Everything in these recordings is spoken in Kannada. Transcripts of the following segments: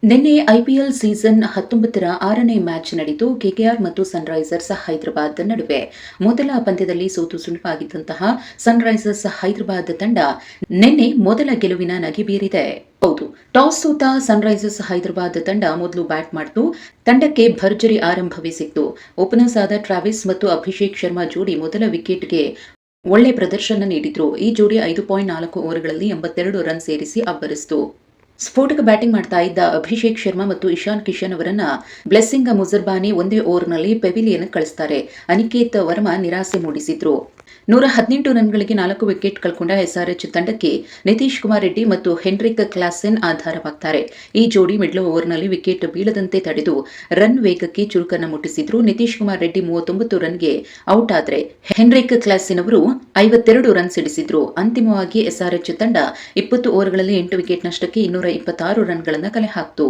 ನಿನ್ನೆ ಐಪಿಎಲ್ ಸೀಸನ್ 19ರ 6ನೇ ಮ್ಯಾಚ್ ನಡೆದು ಕೆಕೆಆರ್ ಮತ್ತು ಸನ್ರೈಸರ್ಸ್ ಹೈದರಾಬಾದ್ ನಡುವೆ ಮೊದಲ ಪಂದ್ಯದಲ್ಲಿ ಸೋತು ಸುಣ್ಣವಾಗಿದ್ದಂತಹ ಸನ್ರೈಸರ್ಸ್ ಹೈದರಾಬಾದ್ ತಂಡ ನಿನ್ನೆ ಮೊದಲ ಗೆಲುವಿನ ನಗೆ ಬೀರಿದೆ. ಹೌದು, ಟಾಸ್ ಸೋತ ಸನ್ರೈಸರ್ಸ್ ಹೈದರಾಬಾದ್ ತಂಡ ಮೊದಲು ಬ್ಯಾಟ್ ಮಾಡಿತು. ತಂಡಕ್ಕೆ ಭರ್ಜರಿ ಆರಂಭವೇ ಸಿಕ್ತು. ಓಪನರ್ಸ್ ಆದ ಟ್ರಾವಿಸ್ ಮತ್ತು ಅಭಿಷೇಕ್ ಶರ್ಮಾ ಜೋಡಿ ಮೊದಲ ವಿಕೆಟ್ಗೆ ಒಳ್ಳೆ ಪ್ರದರ್ಶನ ನೀಡಿದ್ರು. ಈ ಜೋಡಿ 5.4 ಓವರ್ಗಳಲ್ಲಿ 82 ರನ್ ಸೇರಿಸಿ ಅಬ್ಬರಿಸಿತು. ಸ್ಫೋಟಕ ಬ್ಯಾಟಿಂಗ್ ಮಾಡ್ತಾ ಇದ್ದ ಅಭಿಷೇಕ್ ಶರ್ಮಾ ಮತ್ತು ಇಶಾನ್ ಕಿಶನ್ ಅವರನ್ನ ಬ್ಲೆಸ್ಸಿಂಗ್ ಮುಜರ್ಬಾನಿ ಒಂದೇ ಓವರ್ನಲ್ಲಿ ಪೆವಿಲಿಯನ್ ಕಳಿಸ್ತಾರೆ. ಅನಿಕೇತ್ ವರ್ಮಾ ನಿರಾಸೆ ಮೂಡಿಸಿದ್ರು. 118 ರನ್ಗಳಿಗೆ 4 ವಿಕೆಟ್ ಕಳ್ಕೊಂಡ ಎಸ್ಆರ್ಎಚ್ ತಂಡಕ್ಕೆ ನಿತೀಶ್ ಕುಮಾರ್ ರೆಡ್ಡಿ ಮತ್ತು ಹೆನ್ರಿಕ್ ಕ್ಲಾಸೆನ್ ಆಧಾರವಾಗ್ತಾರೆ. ಈ ಜೋಡಿ ಮಿಡ್ಲ್ ಓವರ್ನಲ್ಲಿ ವಿಕೆಟ್ ಬೀಳದಂತೆ ತಡೆದು ರನ್ ವೇಗಕ್ಕೆ ಚುರುಕನ್ನು ಮುಟ್ಟಿಸಿದ್ರು. ನಿತೀಶ್ ಕುಮಾರ್ ರೆಡ್ಡಿ 39 ರನ್ಗೆ ಔಟ್ ಆದರೆ ಹೆನ್ರಿಕ್ ಕ್ಲಾಸೆನ್ ಅವರು 52 ರನ್ ಸಿಡಿಸಿದ್ರು. ಅಂತಿಮವಾಗಿ ಎಸ್ಆರ್ಎಚ್ ತಂಡ 20 ಓವರ್ಗಳಲ್ಲಿ 8 ವಿಕೆಟ್ ನಷ್ಟಕ್ಕೆ 226 ರನ್ಗಳನ್ನು ಕಲೆ ಹಾಕಿತು.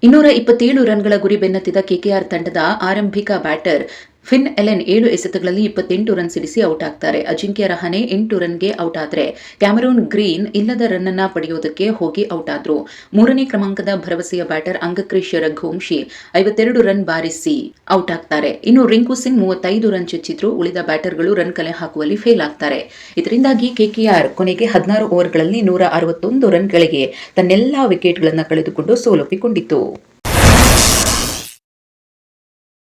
227 ರನ್ಗಳ ಗುರಿ ಬೆನ್ನತ್ತಿದ ಕೆಕೆಆರ್ ತಂಡದ ಆರಂಭಿಕ ಬ್ಯಾಟರ್ ಫಿನ್ ಎಲೆನ್ 7 ಎಸೆತಗಳಲ್ಲಿ 28 ರನ್ ಸಿಡಿಸಿ ಔಟ್ ಆಗ್ತಾರೆ. ಅಜಿಂಕ್ಯ ರಹಾನೆ 8 ರನ್ಗೆ ಔಟ್ ಆದರೆ ಕ್ಯಾಮರೂನ್ ಗ್ರೀನ್ ಇಲ್ಲದ ರನ್ನನ್ನ ಪಡೆಯೋದಕ್ಕೆ ಹೋಗಿ ಔಟ್ ಆದ್ರು. 3ನೇ ಕ್ರಮಾಂಕದ ಭರವಸೆಯ ಬ್ಯಾಟರ್ ಅಂಗಕ್ರಿಶ್ ರಘುವಂಶಿ 52 ರನ್ ಬಾರಿಸಿ ಔಟ್ ಆಗ್ತಾರೆ. ಇನ್ನು ರಿಂಕು ಸಿಂಗ್ 35 ರನ್ ಚೆಚ್ಚಿದ್ರು. ಉಳಿದ ಬ್ಯಾಟರ್ಗಳು ರನ್ ಕಲೆ ಹಾಕುವಲ್ಲಿ ಫೇಲ್ ಆಗ್ತಾರೆ. ಇದರಿಂದಾಗಿ ಕೆಕೆಆರ್ ಕೊನೆಗೆ 16 ಓವರ್ಗಳಲ್ಲಿ 161 ರನ್ಗಳಿಗೆ ತನ್ನೆಲ್ಲಾ ವಿಕೆಟ್ಗಳನ್ನು ಕಳೆದುಕೊಂಡು ಸೋಲೊಪ್ಪಿಕೊಂಡಿತು.